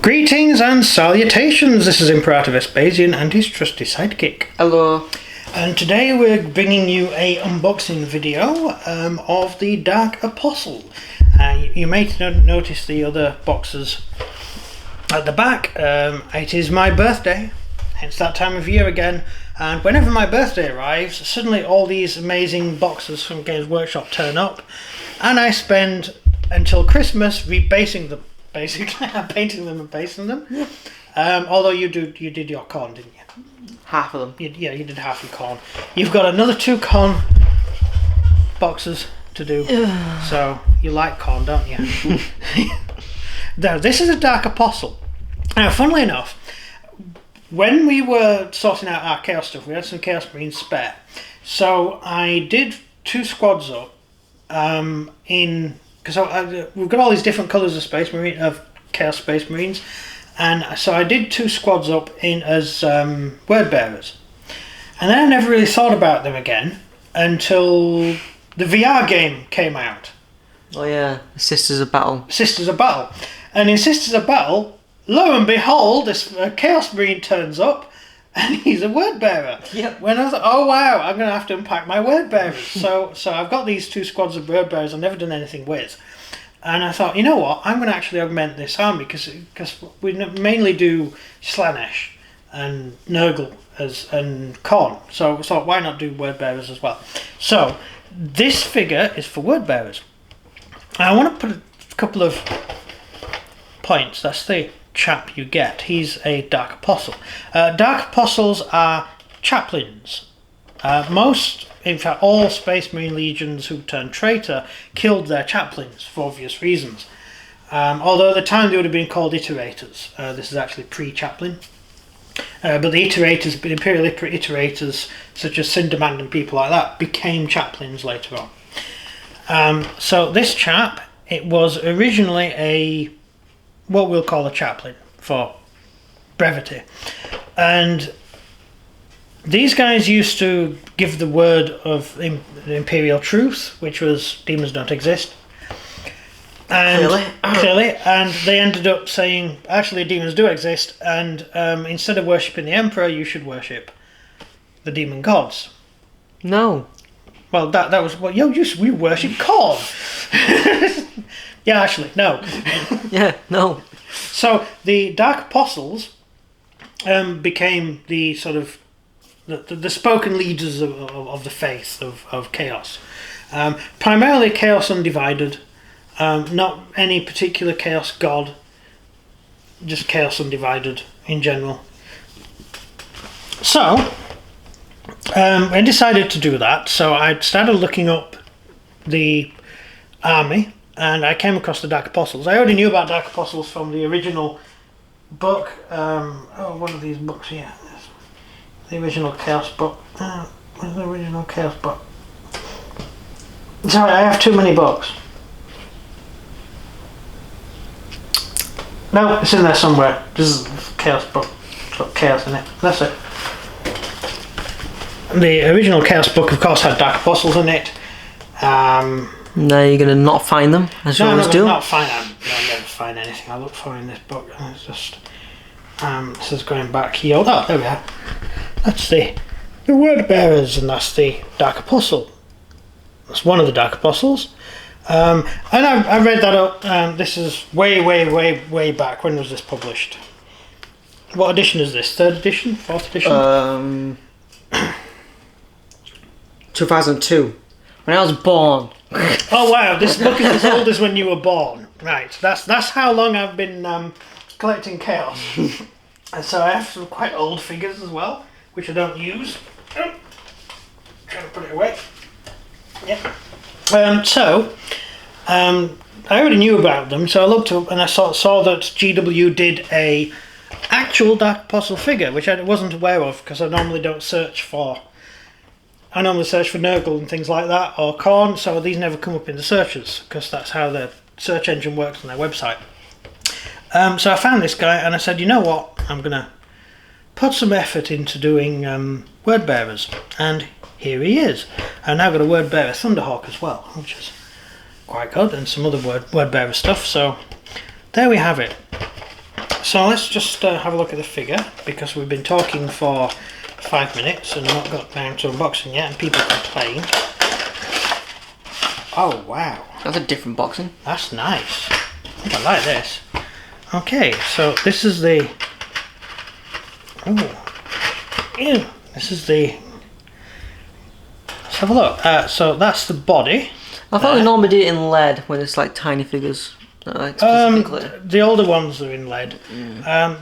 Greetings and salutations, this is Imperator Vespasian and his trusty sidekick. Hello. And today we're bringing you a unboxing video of the Dark Apostle. You may notice the other boxes at the back. It is my birthday, hence that time of year again, and whenever my birthday arrives, suddenly all these amazing boxes from Games Workshop turn up, and I spend until Christmas rebasing them. Basically, I'm painting them and pasting them. Yeah. Although you did your corn, didn't you? Half of them. You did half your corn. You've got another 2 corn boxes to do. So you like corn, don't you? Now this is a Dark Apostle. Now, funnily enough, when we were sorting out our Chaos stuff, we had some Chaos Marines spare. So I did 2 squads up because we've got all these different colours of Chaos Space Marines, and so I did 2 squads up in as word bearers, and then I never really thought about them again until the VR game came out. Oh yeah, Sisters of Battle. Sisters of Battle, and in Sisters of Battle, lo and behold, this Chaos Marine turns up. And he's a word bearer. Yep. When I was like, oh wow, I'm going to have to unpack my word bearers. so I've got these 2 squads of word bearers I've never done anything with. And I thought, you know what, I'm going to actually augment this army because we mainly do Slanesh and Nurgle and Khorne. So I thought, why not do word bearers as well? So this figure is for word bearers. I want to put a couple of points. That's the chap you get. He's a Dark Apostle. Dark Apostles are chaplains. In fact, all Space Marine legions who turned traitor killed their chaplains for obvious reasons. Although at the time they would have been called iterators. This is actually pre-chaplain. But the iterators, the Imperial iterators, such as Cindermand and people like that, became chaplains later on. So this chap, it was originally what we'll call a chaplain for brevity, and these guys used to give the word of the imperial truth, which was demons don't exist, and clearly, and they ended up saying actually demons do exist, and instead of worshipping the emperor, you should worship the demon gods. No. Well, that was what we worship Khorne. Yeah, actually, no. Yeah, no. So the Dark Apostles became the sort of the spoken leaders of the faith of Chaos. Primarily Chaos Undivided, not any particular Chaos god, just Chaos Undivided in general. So I decided to do that, so I started looking up the army, and I came across the Dark Apostles. I already knew about Dark Apostles from the original book. One of these books here. The original Chaos book. Where's the original Chaos book? Sorry, I have too many books. No, it's in there somewhere. This is the Chaos book. It's got Chaos in it. That's it. The original Chaos book, of course, had Dark Apostles in it. No, you're gonna not find them, as you always do. Not find them. I never find anything I look for in this book. It's just this is going back here. Oh, there we are. That's the word bearers, and that's the Dark Apostle. That's one of the Dark Apostles. And I read that up. This is way back. When was this published? What edition is this? 3rd edition? 4th edition? 2002. When I was born. Oh wow, this book is as old as when you were born. Right, that's how long I've been collecting Chaos. And so I have some quite old figures as well, which I don't use. Trying to put it away. Yeah. I already knew about them, so I looked up and I saw that GW did a actual Dark Apostle figure, which I wasn't aware of because I normally don't search for. I normally search for Nurgle and things like that, or Khorne, so these never come up in the searches, because that's how the search engine works on their website. So I found this guy, and I said, you know what, I'm going to put some effort into doing word bearers, and here he is. And I've got a word bearer Thunderhawk as well, which is quite good, and some other word bearer stuff, so there we have it. So let's just have a look at the figure, because we've been talking for 5 minutes and not got down to unboxing yet, and people complain. Oh wow. That's a different boxing. That's nice. I like this. Okay, so this is the... Oh. Ew. This is the... Let's have a look. So that's the body. I thought they normally do it in lead when it's like tiny figures. Like specifically. The older ones are in lead.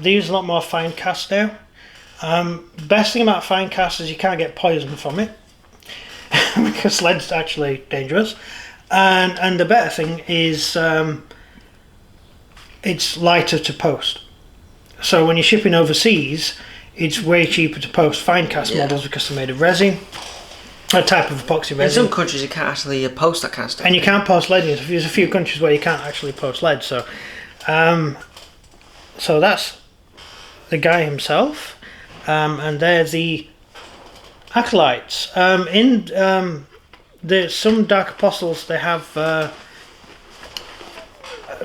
These are a lot more fine cast now. Best thing about fine cast is you can't get poison from it. Because lead's actually dangerous. And the better thing is it's lighter to post. So when you're shipping overseas, it's way cheaper to post fine cast models because they're made of resin, a type of epoxy resin. In some countries you can't actually post that kind of stuff. And you can't post lead. There's a few countries where you can't actually post lead. So, so that's the guy himself, and they're the Acolytes. There's some Dark Apostles, they have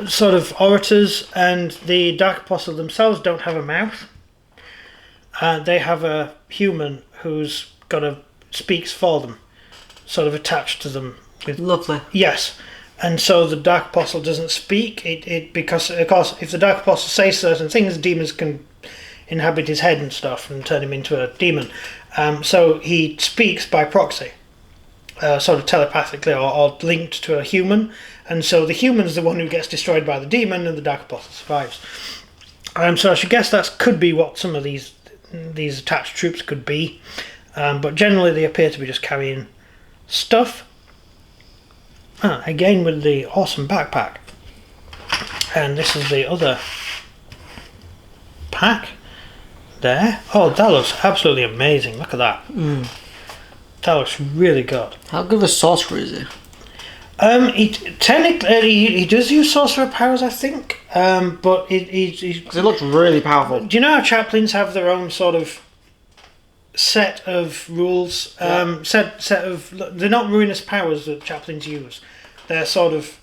sort of orators, and the Dark Apostles themselves don't have a mouth. They have a human who's speaks for them, sort of attached to them. Lovely. Yes, and so the Dark Apostle doesn't speak. Because of course, if the Dark Apostle says certain things, demons can inhabit his head and stuff and turn him into a demon. So he speaks by proxy. Sort of telepathically or linked to a human, and so the human's the one who gets destroyed by the demon, and the Dark Apostle survives. So I should guess that could be what some of these attached troops could be, but generally they appear to be just carrying stuff. Again with the awesome backpack, and this is the other pack there. Oh, that looks absolutely amazing. Look at that. That looks really good. How good of a sorcerer is he? He does use sorcerer powers, I think. But because it looks really powerful. Do you know how chaplains have their own sort of set of rules? They're not ruinous powers that chaplains use. They're sort of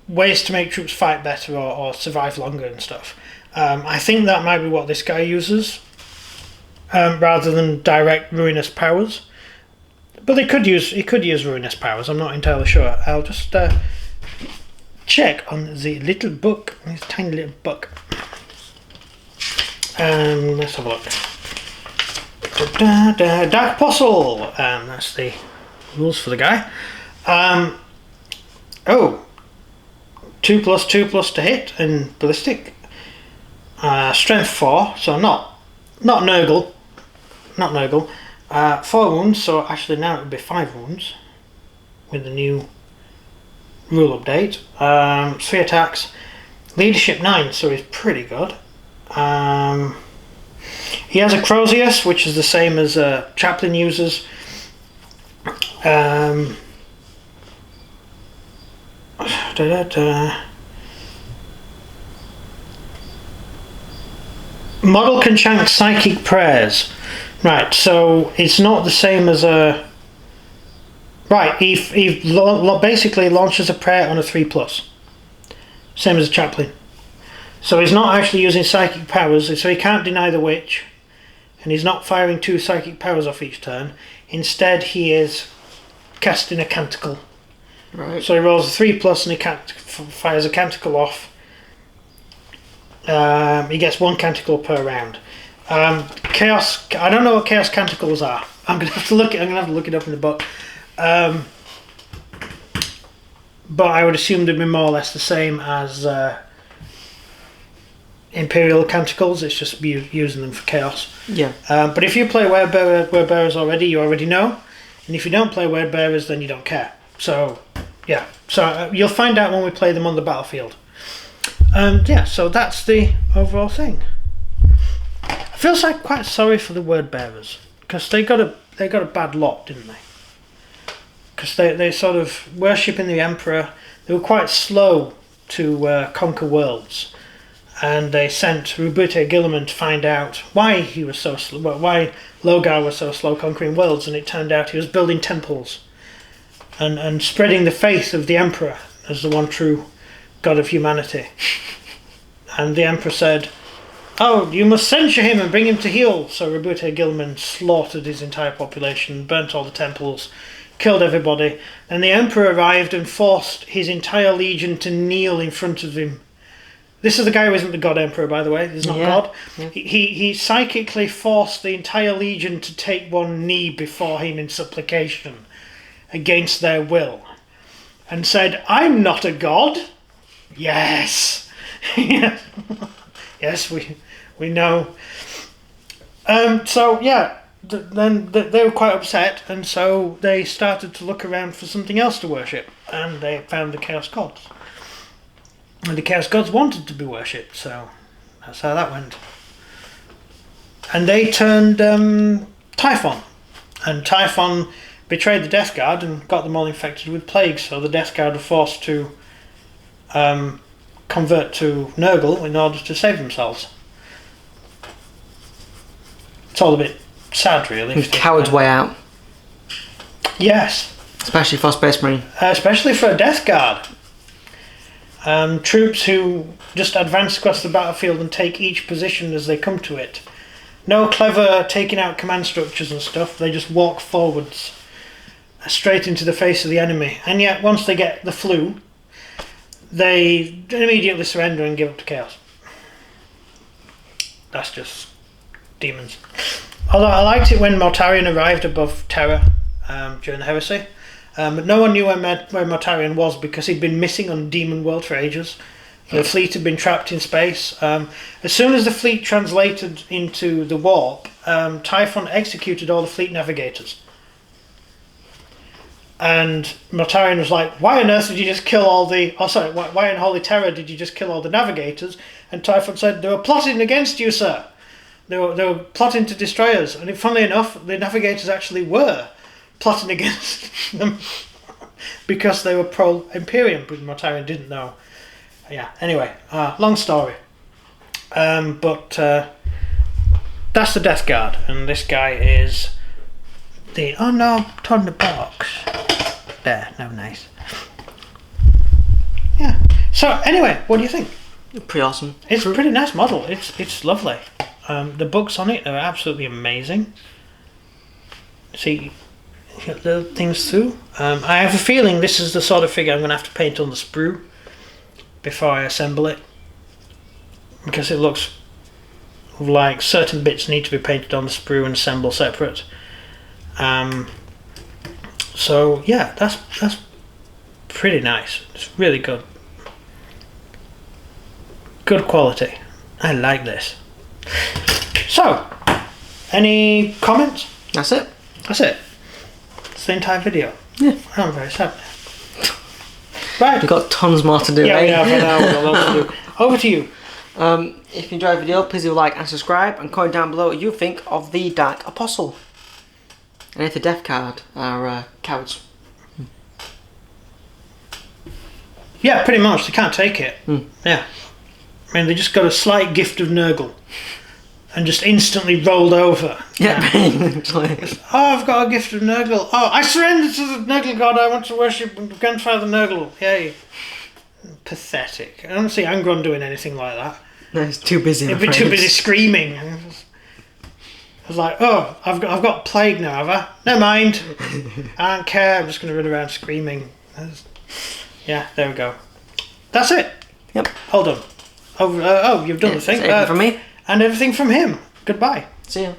ways to make troops fight better or survive longer and stuff. I think that might be what this guy uses. Rather than direct ruinous powers, but he could use ruinous powers. I'm not entirely sure. I'll just check on the little book, this tiny little book. Let's have a look. Dark Apostle. That's the rules for the guy. 2+2+ to hit and ballistic. Strength 4, so not Nurgle. Not Nurgle. 4 wounds, so actually now it would be 5 wounds with the new rule update. 3 attacks. Leadership 9, so he's pretty good. He has a Crozius, which is the same as Chaplain uses. Model can chant psychic prayers. Right, so it's not the same as a... Right, he basically launches a prayer on a 3+. Same as a chaplain. So he's not actually using psychic powers, so he can't deny the witch. And he's not firing 2 psychic powers off each turn. Instead, he is casting a canticle. Right. So he rolls a 3+ and he fires a canticle off. He gets 1 canticle per round. Chaos. I don't know what chaos canticles are. I'm gonna have to look it up in the book. But I would assume they'd be more or less the same as Imperial canticles. It's just using them for chaos. Yeah. But if you play word bearers already, you already know. And if you don't play word bearers, then you don't care. So yeah. So you'll find out when we play them on the battlefield. Yeah. So that's the overall thing. I feel like quite sorry for the word bearers because they got a bad lot, didn't they? Because they sort of worshipping the emperor. They were quite slow to conquer worlds, and they sent Rubute Gilliman to find out why he was so slow, why Logar was so slow conquering worlds, and it turned out he was building temples and spreading the faith of the emperor as the one true god of humanity. And the Emperor said, "Oh, you must censure him and bring him to heel." So Rabute Gilman slaughtered his entire population, burnt all the temples, killed everybody. And the Emperor arrived and forced his entire legion to kneel in front of him. This is the guy who isn't the God Emperor, by the way. He's not God. Yeah. He psychically forced the entire legion to take one knee before him in supplication against their will. And said, "I'm not a god." Yes. Yes, we know. So, yeah, then they were quite upset, and so they started to look around for something else to worship. And they found the Chaos Gods. And the Chaos Gods wanted to be worshipped, so that's how that went. And they turned Typhon. And Typhon betrayed the Death Guard and got them all infected with plague, so the Death Guard were forced to convert to Nurgle in order to save themselves. It's all a bit sad, really. It's coward's way out. Yes. Especially for Space Marine. Especially for a Death Guard. Troops who just advance across the battlefield and take each position as they come to it. No clever taking out command structures and stuff. They just walk forwards straight into the face of the enemy. And yet, once they get the flu, they immediately surrender and give up to chaos. That's just demons. Although I liked it when Mortarion arrived above Terra during the Heresy. But no one knew where Mortarion was because he'd been missing on Demon World for ages. The fleet had been trapped in space. As soon as the fleet translated into the warp, Typhon executed all the fleet navigators. And Mortarion was like, "Why on earth did you just kill all the... Oh, sorry, why in Holy Terror did you just kill all the navigators?" And Typhon said, "They were plotting against you, sir. They were plotting to destroy us." And funnily enough, the navigators actually were plotting against them because they were pro-Imperium, but Mortarion didn't know. Yeah, anyway, long story. But that's the Death Guard, and this guy is the... Oh no, turn the box. There, no, nice. Yeah. So anyway, what do you think? Pretty awesome. It's a pretty nice model. It's lovely. The books on it are absolutely amazing. See, little things through. I have a feeling this is the sort of figure I'm going to have to paint on the sprue before I assemble it, because it looks like certain bits need to be painted on the sprue and assembled separate. So yeah, that's pretty nice. It's really good. Good quality. I like this. So, any comments? That's it. That's it. It's the entire video. Yeah. I'm very sad. Right. We've got tons more to do, Yeah, eh? we have. We've got lots to do. Over to you. If you enjoyed the video, please do like and subscribe, and comment down below what you think of the Dark Apostle. And if the Death Guard are cowards. Yeah, pretty much. They can't take it. Yeah. I mean, they just got a slight gift of Nurgle and just instantly rolled over. Yeah. Oh, I've got a gift of Nurgle. Oh, I surrender to the Nurgle god. I want to worship Grandfather Nurgle. Yay. Pathetic. I don't see Angron doing anything like that. No, he's too busy. He'd be too busy screaming. I was like, oh, I've got plague now, have I? Never mind. I don't care. I'm just going to run around screaming. Yeah, there we go. That's it. Yep. Hold on. Oh, you've done the thing. Everything from me. And everything from him. Goodbye. See ya.